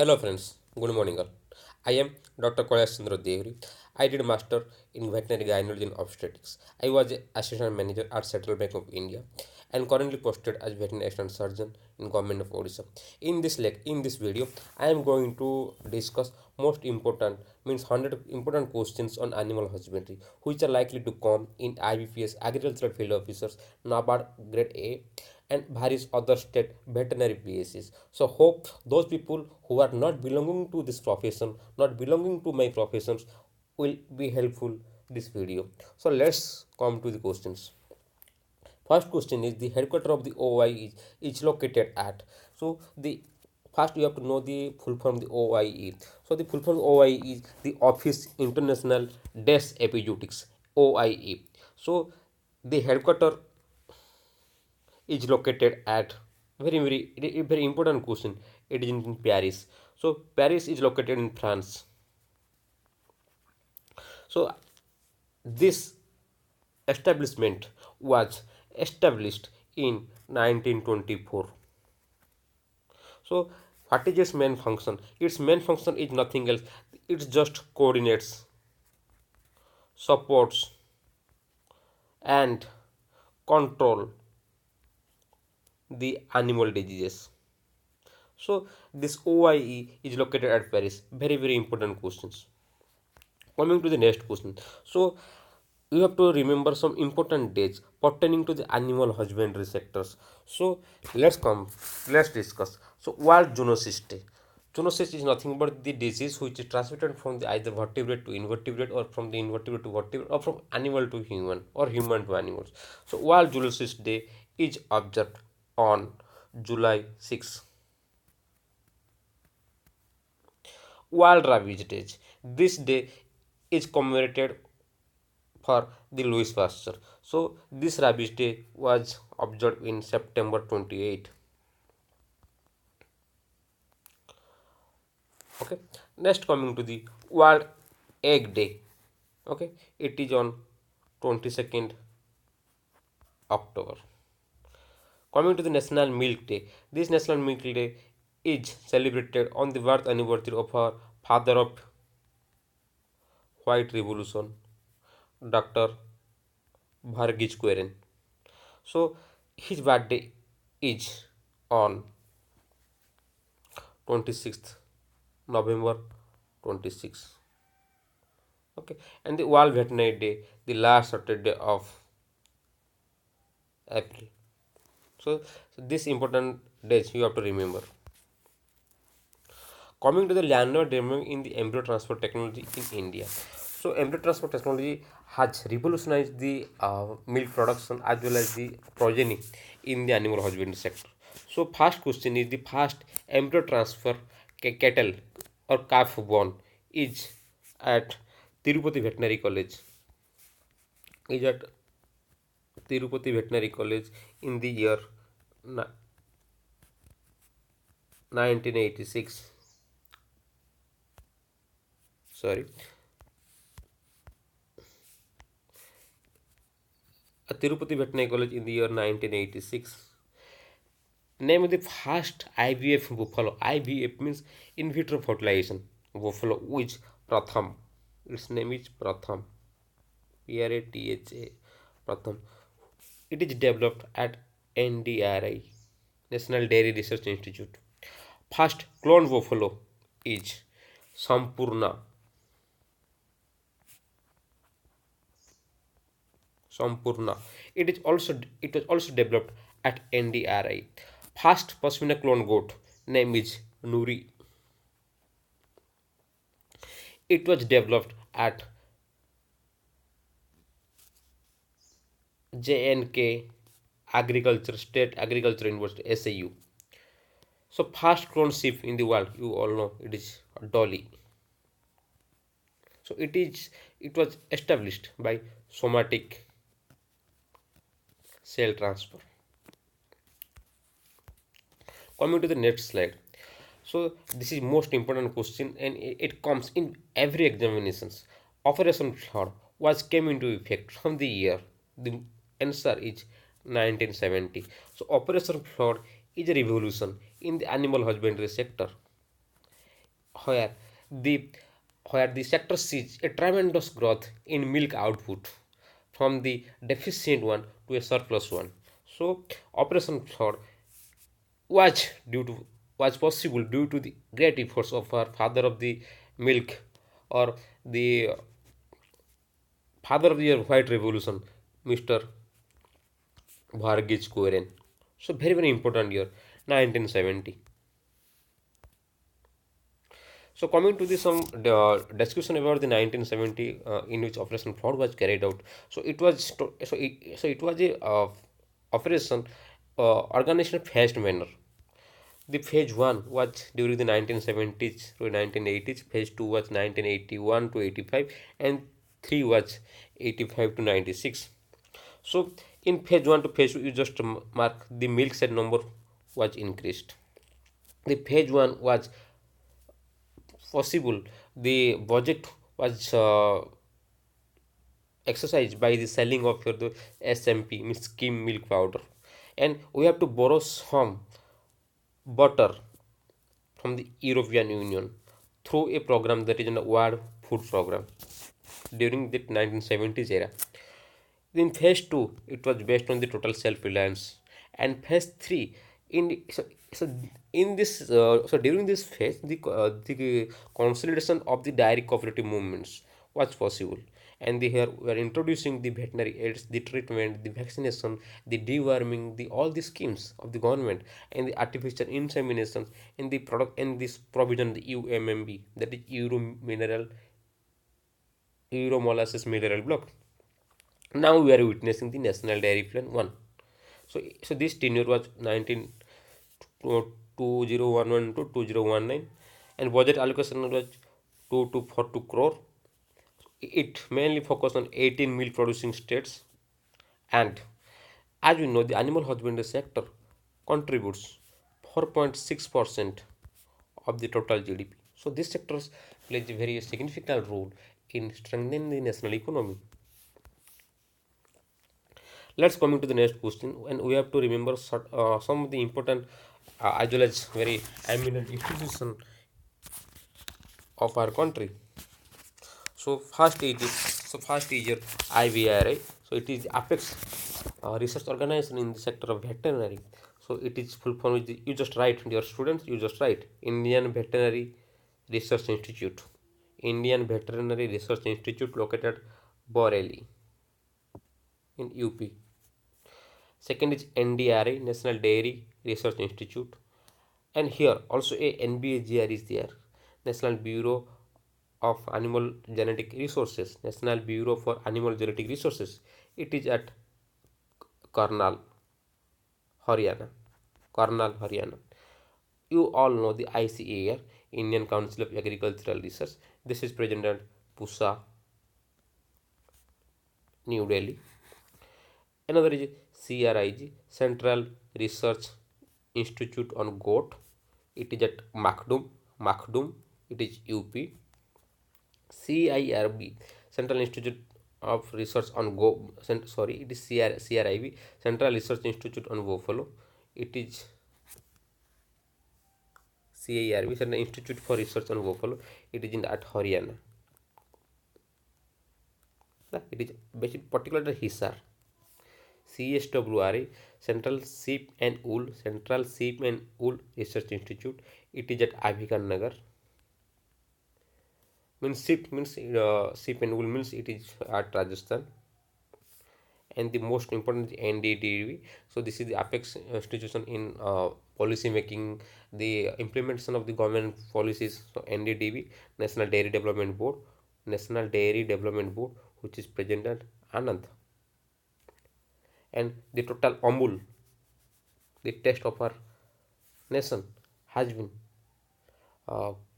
Hello friends, good morning all. I am Dr. Kailash Chandra Devri. I did master in veterinary gynecology and obstetrics. I was assistant manager at Central Bank of India and currently posted as veterinary assistant surgeon in Government of Odisha. In this video, I am going to discuss most important means 100 important questions on animal husbandry which are likely to come in IBPS agricultural field officers NABARD grade A and various other state veterinary PSCs. So hope those people who are not belonging to this profession, not belonging to my professions, will be helpful this video. So let's come to the questions. First question is the headquarter of the OIE is located at. So the first you have to know the full form the OIE. So the full form OIE is the Office International Des Epizootics OIE. So the headquarter is located at very important question. It is in Paris. So Paris is located in France. So this establishment was established in 1924. So what is its main function? Its main function is nothing else. It just coordinates, supports and control the animal diseases. So this OIE is located at Paris. Very important questions. Coming to the next question. So you have to remember some important dates pertaining to the animal husbandry sectors. So let's discuss. So World Zoonosis Day. Zoonosis is nothing but the disease which is transmitted from the either vertebrate to invertebrate or from the invertebrate to vertebrate or from animal to human or human to animals. So World Zoonosis Day is observed on July 6. World Rabies Day. This day is commemorated for the Louis Pasteur. So this Rabies Day was observed in September 28. Okay. Next coming to the World Egg Day. Okay. It is on 22nd October. Coming to the National Milk Day. This National Milk Day is celebrated on the birth anniversary of our father of White Revolution, Dr. Varghese Queren. So his birthday is on 26th November 26. Okay, and the World Veterinary Day, the last Saturday of April. So this important days you have to remember. Coming to the landmark development in the embryo transfer technology in India. So embryo transfer technology has revolutionized the milk production as well as the progeny in the animal husbandry sector. So first question is the first embryo transfer cattle or calf born is at Tirupati Veterinary College. Is at Tirupati Veterinary College in the year 1986. Sorry, at Tirupati Veterinary College in the year 1986. Name of the first IVF buffalo. IVF means in vitro fertilization buffalo, which Pratham. Its name is Pratham. P-R-A-T-H-A. Pratham. It is developed at NDRI, National Dairy Research Institute. First clone buffalo is Sampurna. Sampurna. It was also developed at NDRI. First Pashmina clone goat name is Nuri. It was developed at JNK State Agriculture University SAU. So first clone sheep in the world, you all know it is Dolly. So it was established by somatic cell transfer. Coming to the next slide. So this is most important question and it comes in every examinations. Operation Flood was came into effect from the year. The answer is 1970. So Operation Flood is a revolution in the animal husbandry sector. where the where the sector sees a tremendous growth in milk output from the deficient one to a surplus one. So Operation Flood was due to was possible due to the great efforts of our father of the milk, or the father of the white revolution, Mr. Varghese Koren. So very important year, 1970. So coming to the some discussion about the 1970, in which Operation Flood was carried out. So it was a operation organized in a phased manner. The phase 1 was during the 1970s to 1980s, phase 2 was 1981 to 85, and 3 was 85 to 96. So in phase 1 to phase 2, you just mark the milk set number was increased. The phase 1 was possible. The budget was exercised by the selling of your the SMP, means skim milk powder, and we have to borrow some butter from the European Union through a program that is a World Food Program during the 1970s era. In phase 2, it was based on the total self-reliance, and phase 3, in so in this so during this phase, the consolidation of the dairy cooperative movements was possible, and they here were introducing the veterinary aids, the treatment, the vaccination, the deworming, the all the schemes of the government, and the artificial insemination in the product, and this provision, the UMMB, that is Euro molasses mineral block. Now we are witnessing the National Dairy Plan 1. So this tenure was 2011 to 2019, and budget allocation was 2242 crore. It mainly focused on 18 milk producing states, and as we know, the animal husbandry sector contributes 4.6% of the total GDP. So this sector plays a very significant role in strengthening the national economy. Let's come into the next question, and we have to remember some of the important, as well as very eminent institution of our country. So first is your IBRI. So it is apex research organization in the sector of veterinary. So it is full form. You just write, dear students. You just write Indian Veterinary Research Institute. Indian Veterinary Research Institute located Borelli in UP. Second is NDRI, National Dairy Research Institute, and here also a NBAGR is there, National Bureau of Animal Genetic Resources, National Bureau for Animal Genetic Resources. It is at Karnal, Haryana. Karnal, Haryana. You all know the ICAR, Indian Council of Agricultural Research. This is present at Pusa, New Delhi. Another is CRIG, Central Research Institute on Goat. It is at Makdum. It is UP. CIRB, Central Institute of Research on Sorry, it is CRIB, Central Research Institute on Buffalo. It is CIRB, Central Institute for Research on Buffalo. It is in at Haryana. It is basically particularly Hisar. CSWRI, Central Sheep and Wool Research Institute. It is at Abhikan Nagar. Sheep and wool means it is at Rajasthan. And the most important is NDDB. So this is the apex institution in policy making, the implementation of the government policies. So NDDB, National Dairy Development Board, which is present at Anand. And the total Amul, the taste of our nation, has been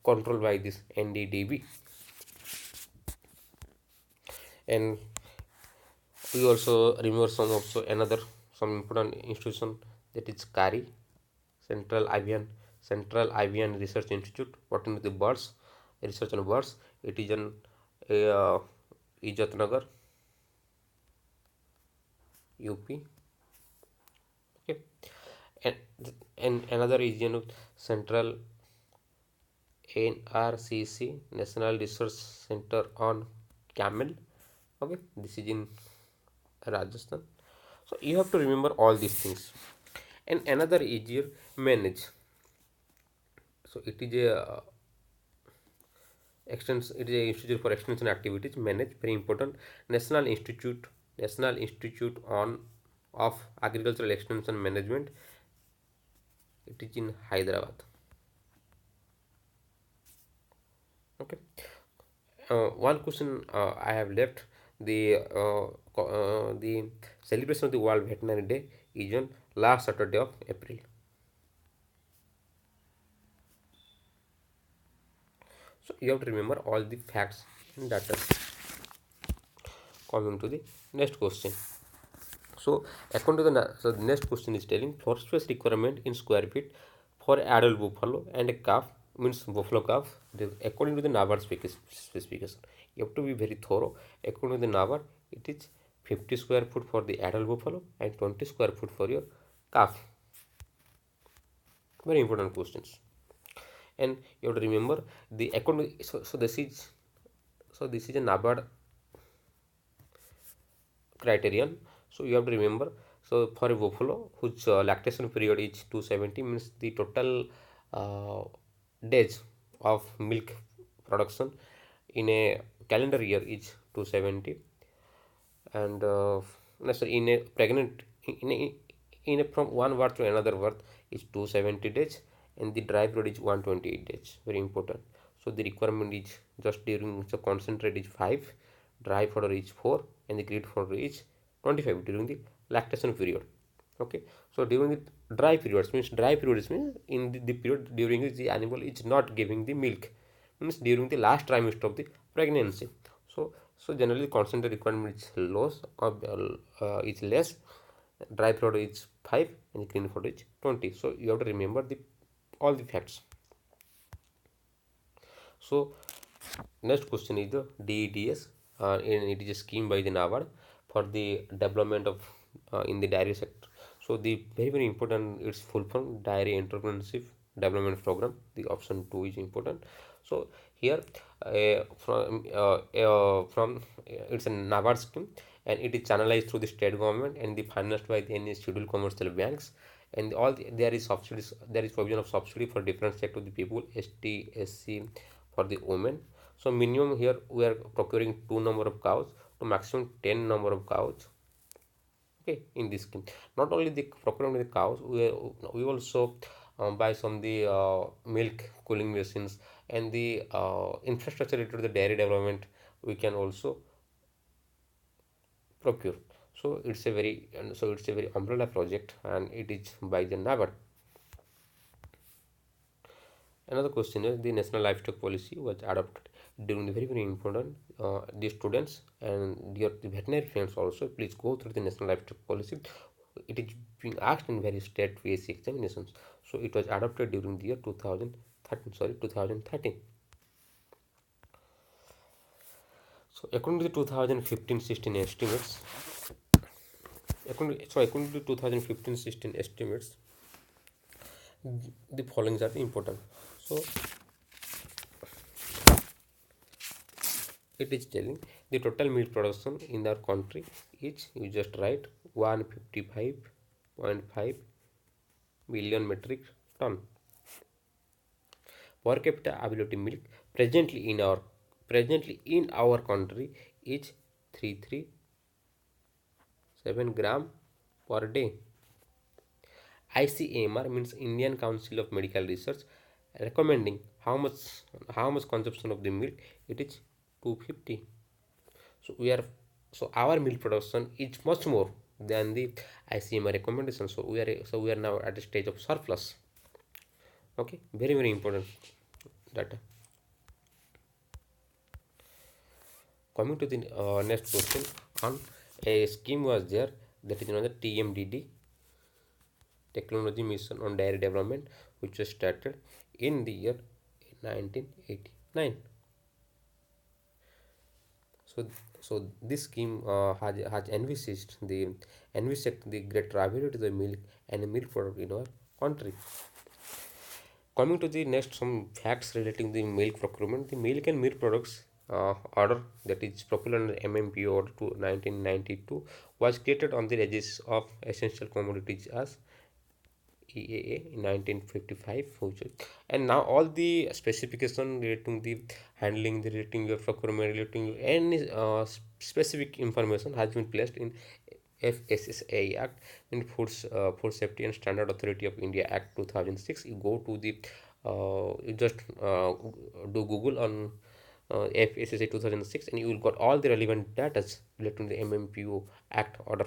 controlled by this NDDB. And we also remember some important institution, that is CARI, Central Avian Research Institute, pertaining to the birds, research on birds. It is in Ijatnagar, UP. Okay, and another is Central NRCC, National Research Center on Camel. Okay, this is in Rajasthan. So you have to remember all these things. And another is your manage. So it is a it is a institute for extension activities. Manage, very important. National Institute, National Institute on of Agricultural Extension Management. It is in Hyderabad. Okay. One question I have left. The celebration of the World Veterinary Day is on last Saturday of April. So you have to remember all the facts and data. Coming to the next question. So according to so the next question is telling floor space requirement in square feet for adult buffalo and a calf, means buffalo calf. According to the NABARD specification, you have to be very thorough. According to the NABARD, it is 50 square foot for the adult buffalo and 20 square foot for your calf. Very important questions. And you have to remember the according. So this is a NABARD criterion. So you have to remember, so for a buffalo whose lactation period is 270, means the total uh, days of milk production in a calendar year is 270. And in a pregnant in a from one birth to another birth is 270 days, and the dry period is 128 days. Very important. So the requirement is just during, so concentrate is 5, dry fodder is 4, and the grid fodder is 25 during the lactation period. Okay, so during the dry periods, means dry periods means in the period during which the animal is not giving the milk, means during the last trimester of the pregnancy. So generally concentrate requirement is low, is less. Dry period is 5 and the clean period is 20. So you have to remember the all the facts. So next question is the DEDS, and it is a scheme by the NABARD for the development of in the dairy sector. So the very important, its full form, Dairy Entrepreneurship Development Program. The option 2 is important. So here from it's a NABARD scheme, and it is channelized through the state government and the financed by the any scheduled commercial banks. And there is subsidies, there is provision of subsidy for different sector of the people, ST, SC, for the women. So minimum here we are procuring 2 number of cows to maximum 10 number of cows. Okay, in this scheme, not only the procurement of the cows, we also buy some the milk cooling machines and the infrastructure related to the dairy development we can also procure. So it's a very umbrella project, and it is by the NABARD. Another question is the national livestock policy was adopted during the very important, the students and your the veterinary friends also, please go through the national livestock policy. It is being asked in various state PSC examinations. So it was adopted during the year 2013. So according to the 2015-16 estimates, according to 2015-16 estimates, the following are important. So it is telling the total milk production in our country is, you just write 155.5 million metric ton. Per capita availability milk presently in our country is 337 gram per day. ICMR, means Indian Council of Medical Research, recommending how much consumption of the milk, it is 250. So our milk production is much more than the ICMR recommendation. So we are now at the stage of surplus. Okay, very important data. Coming to the next question, on a scheme was there, that is another TMDD, Technology Mission on Dairy Development, which was started in the year 1989. So this scheme has envisaged the great travel to the milk and milk product in our country. Coming to the next, some facts relating the milk procurement. The milk and milk products order, that is popular under MMP order to 1992, was created on the registers of essential commodities as EAA in 1955, and now all the specification relating the handling, the relating your procurement, relating any specific information has been placed in FSSAI Act, in Food Safety and Standard Authority of India Act 2006. You go to the you just do Google on FSSAI 2006, and you will got all the relevant data relating to the MMPO Act order.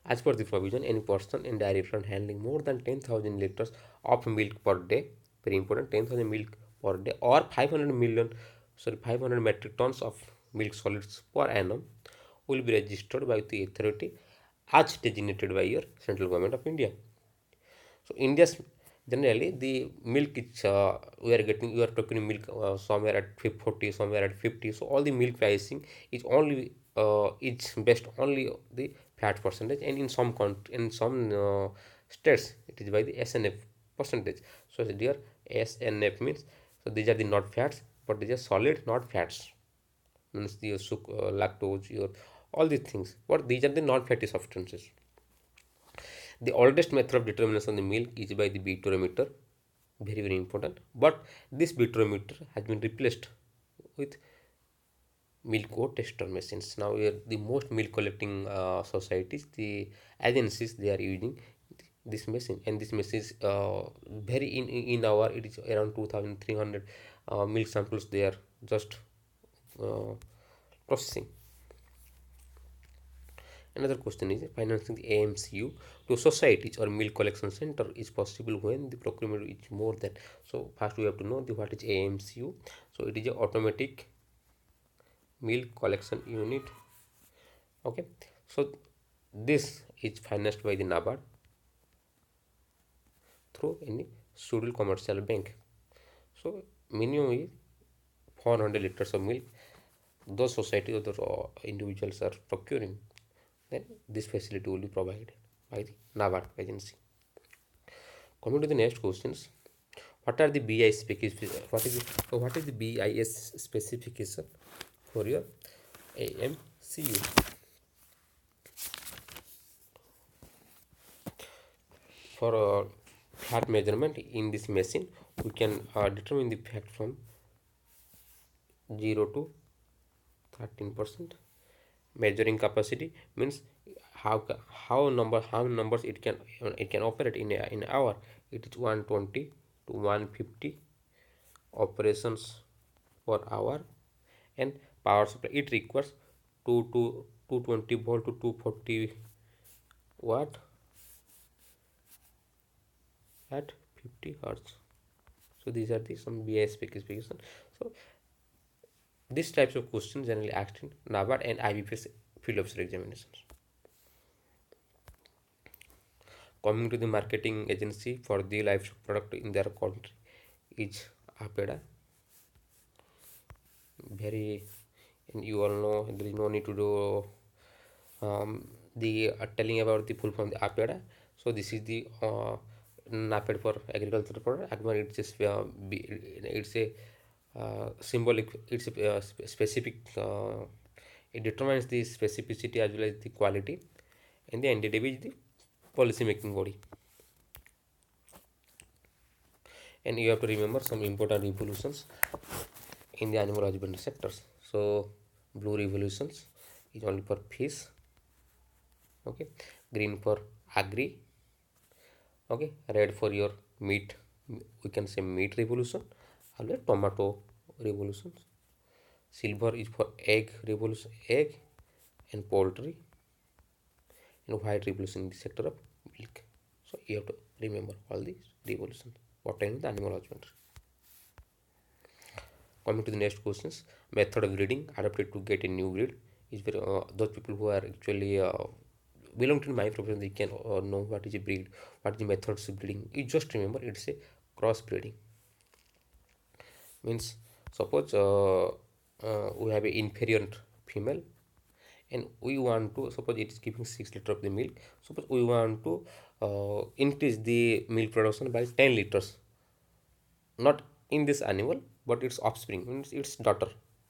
As per the provision, any person in dairy front handling more than 10,000 liters of milk per day, very important, 10,000 milk per day, or 500 metric tons of milk solids per annum will be registered by the authority as designated by your central government of India. So India's generally the milk is we are talking milk somewhere at 40, somewhere at 50. So all the milk pricing is only it's based only the fat percentage, and in some states it is by the SNF percentage. So dear, SNF means, so these are the not fats, but these are solid not fats, means the lactose, your all these things. But these are the non fatty substances. The oldest method of determination of the milk is by the butyrmeter, very very important. But this butyrmeter has been replaced with milk goat tester machines. Now we are the most milk collecting societies, the agencies, they are using this machine, and this machine is very in our, it is around 2,300 milk samples they are just uh, processing. Another question is, financing the AMCU to societies or milk collection center is possible when the procurement is more than. So first we have to know the what is AMCU. So it is a automatic milk collection unit. Okay, so this is financed by the NABARD through any scheduled commercial bank. So minimum is 400 liters of milk those societies or those individuals are procuring, then this facility will be provided by the NABARD agency. Coming to the next questions, what are the BIS specification? What is the BIS specification for your AMCU? For fat measurement in this machine, we can determine the fat from 0 to 13%. Measuring capacity means how numbers it can operate in hour. It is 120 to 150 operations per hour, and power supply it requires 220 volt to 240 watt at 50 hertz. So these are the some BIS specification. So these types of questions generally asked in NABARD and IBPS field officer examinations. Coming to the marketing agency for the livestock product in their country is APEDA. Very, and you all know there is no need to do the telling about the full from the APEDA. So this is the NAPED for agricultural product. Again, it's just it's a symbolic. It's a specific. It determines the specificity as well as the quality, and the NDDB is the policy making body. And you have to remember some important revolutions in the animal husbandry sectors. So blue revolutions is only for fish. Okay, green for agri. Okay, red for your meat. We can say meat revolution. Always tomato revolutions. Silver is for egg revolution, egg and poultry. And white revolution in the sector of milk. So you have to remember all these revolutions pertaining to the animal husbandry. Coming to the next questions, method of breeding adapted to get a new breed is very those people who are actually belong to my profession, they can know what is a breed, what is the methods of breeding. You just remember it's a crossbreeding. Means suppose we have a inferior female, and we want to, suppose it is giving 6 liters of the milk, suppose we want to increase the milk production by 10 liters. not in this animal, but its offspring, means its daughter.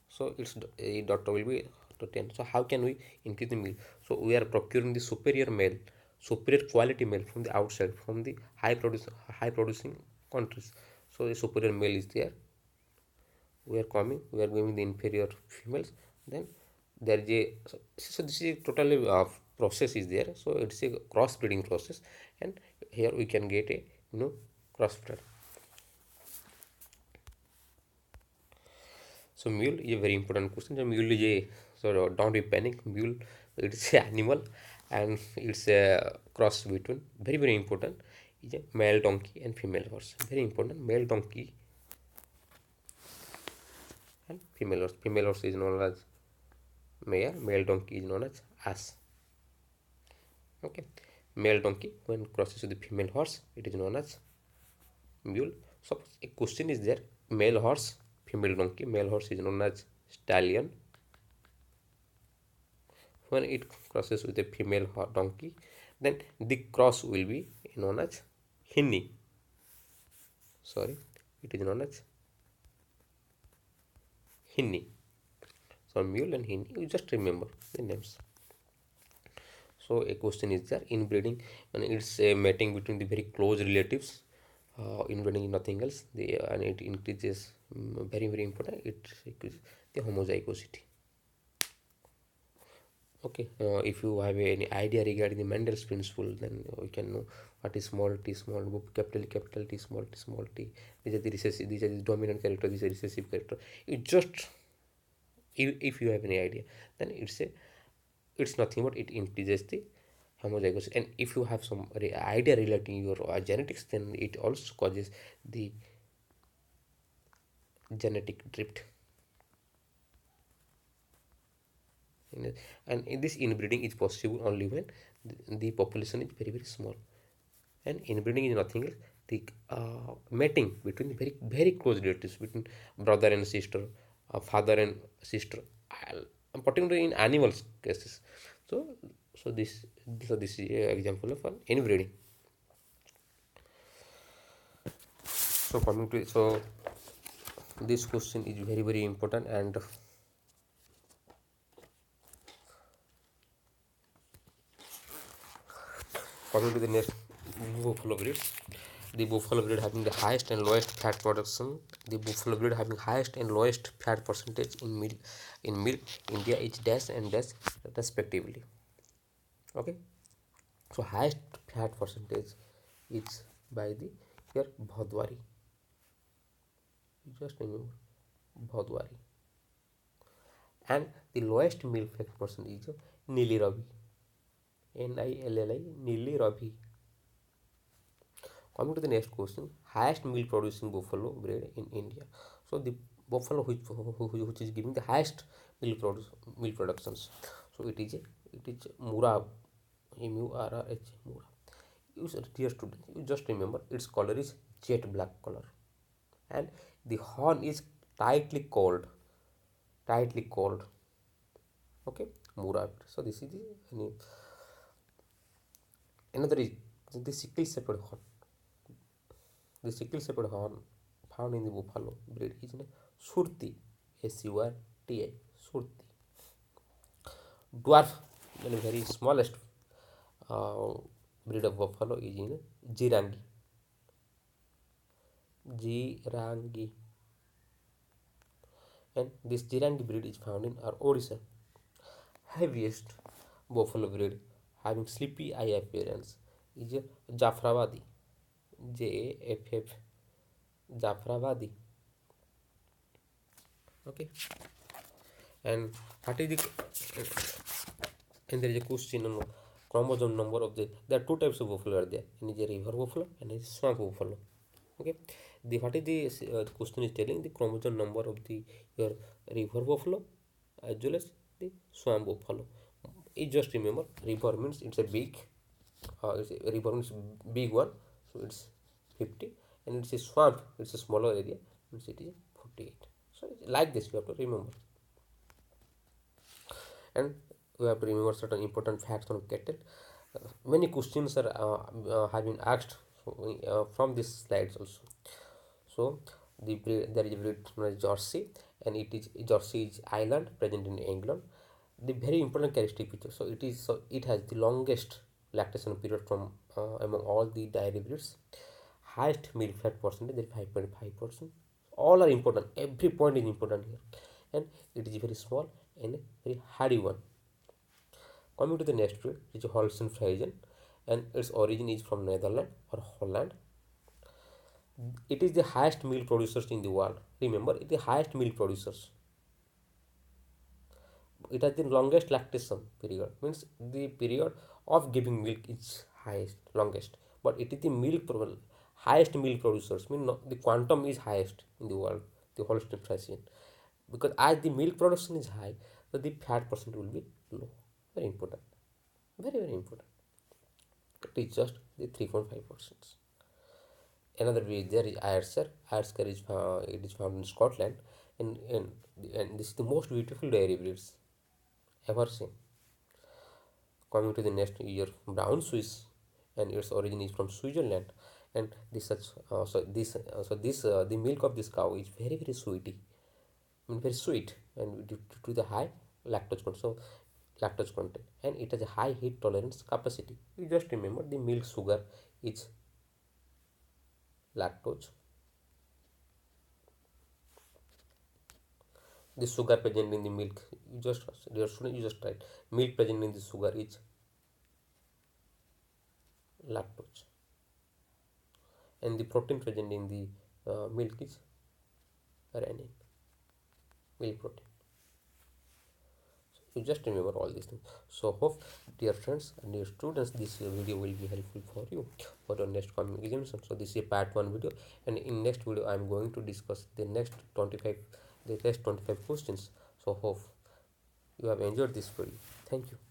So its a daughter will be to 10. So how can we increase the meal? So we are procuring the superior male, superior quality male from the outside, from the high producing countries. So the superior male is there, we are coming, we are giving the inferior females. Then there is a, so this is totally process is there. So it's a crossbreeding process, and here we can get a crossbred. So mule is a very important question. The mule is a, so don't be panic. Mule, it's a animal, and it's a cross between, very important. Is a male donkey and female horse. Very important. Male donkey and female horse. Female horse is known as mare. Male donkey is known as ass. Okay. Male donkey when crosses with the female horse, it is known as mule. So a question is there: male horse, female donkey. Male horse is known as stallion. When it crosses with a female donkey, then the cross will be known as hinny. Sorry, it is known as hinny. So mule and hinny, you just remember the names. So a question is there: inbreeding, and it's a mating between the very close relatives. Inbreeding is nothing else. And it increases, very important. It increases the homozygosity. Okay, if you have any idea regarding the Mendel's principle, then you can know what is small, capital T, small t. These are the recessive, these are the dominant character, these are recessive character. You just, if you have any idea, then it's nothing but it increases the homozygosity. And if you have some idea relating your genetics, then it also causes the genetic drift. And in this inbreeding is possible only when the population is very small. And inbreeding is nothing else, the mating between very close relatives, between brother and sister, father and sister, particularly in animals cases. So this is an example of an inbreeding. So coming to, so this question is very important. And coming to the next, buffalo breeds. The buffalo breed having the highest and lowest fat production. The buffalo breed having highest and lowest fat percentage in milk India is dash and dash respectively. Okay. So highest fat percentage is by the here Bhadwari. You just remember Bhadwari. And the lowest milk fat percentage is Nili Ravi. NILLI, Nili Ravi. Coming to the next question, highest milk producing buffalo breed in India. So the buffalo which is giving the highest milk productions. So it is Murab, MURRH, Murab. Dear student, you just remember its color is jet black color, and the horn is tightly coiled. Okay, Murab. So this is the another is the sickle shaped horn. The sickle shaped horn found in the buffalo breed is Surti, SURTI, Surti. Dwarf, the very smallest uh, breed of buffalo is in Jirangi. Jirangi. And this Jirangi breed is found in our Odisha. Heaviest buffalo breed having sleepy eye appearance is Jafrawadi. JAFF, Jafrawadi. Okay. And what is the, and there is a question on chromosome number of the, there are two types of buffalo are there. One is a river buffalo and is swamp buffalo. Okay, the what is the question is telling the chromosome number of the your river buffalo as well as the swamp buffalo. You just remember river means it's a big, river means big one, so it's 50, and it's a swamp, it's a smaller area, means it is 48. So like this you have to remember. And we have to remember certain important facts on cattle. Many questions are have been asked from these slides also. So There is a breed known as Jersey, and it is Jersey is island present in England. The very important characteristic feature. So it has the longest lactation period from among all the dairy breeds. Highest milk fat percentage is 5.5%. All are important. Every point is important here, and it is very small and a very hardy one. Coming to the next breed, which is Holstein Friesian, and its origin is from Netherlands or Holland. It is the highest milk producers in the world. Remember, it is the highest milk producers. It has the longest lactation period. Means the period of giving milk is highest, longest. But it is the highest milk producers. Mean no, the quantum is highest in the world. The Holstein Friesian, because as the milk production is high, so the fat percent will be low. Very important. Very important. It is just the 3.5%. Another way there is Ayrshire. Ayrshire is it is found in Scotland, and this is the most beautiful dairy breeds ever seen. Coming to the next year, brown Swiss, and its origin is from Switzerland, and the milk of this cow is very sweety, I mean very sweet, and due to the high lactose content, and it has a high heat tolerance capacity. You just remember the milk sugar is lactose. The sugar present in the milk, you just dear student, you just write milk present in the sugar is lactose, and the protein present in the milk is rennin, milk protein. You just remember all these things. So hope, dear friends and dear students, this video will be helpful for you for your next coming examination. So this is a part 1 video, and in next video I am going to discuss the next 25 questions. So hope you have enjoyed this video. Thank you.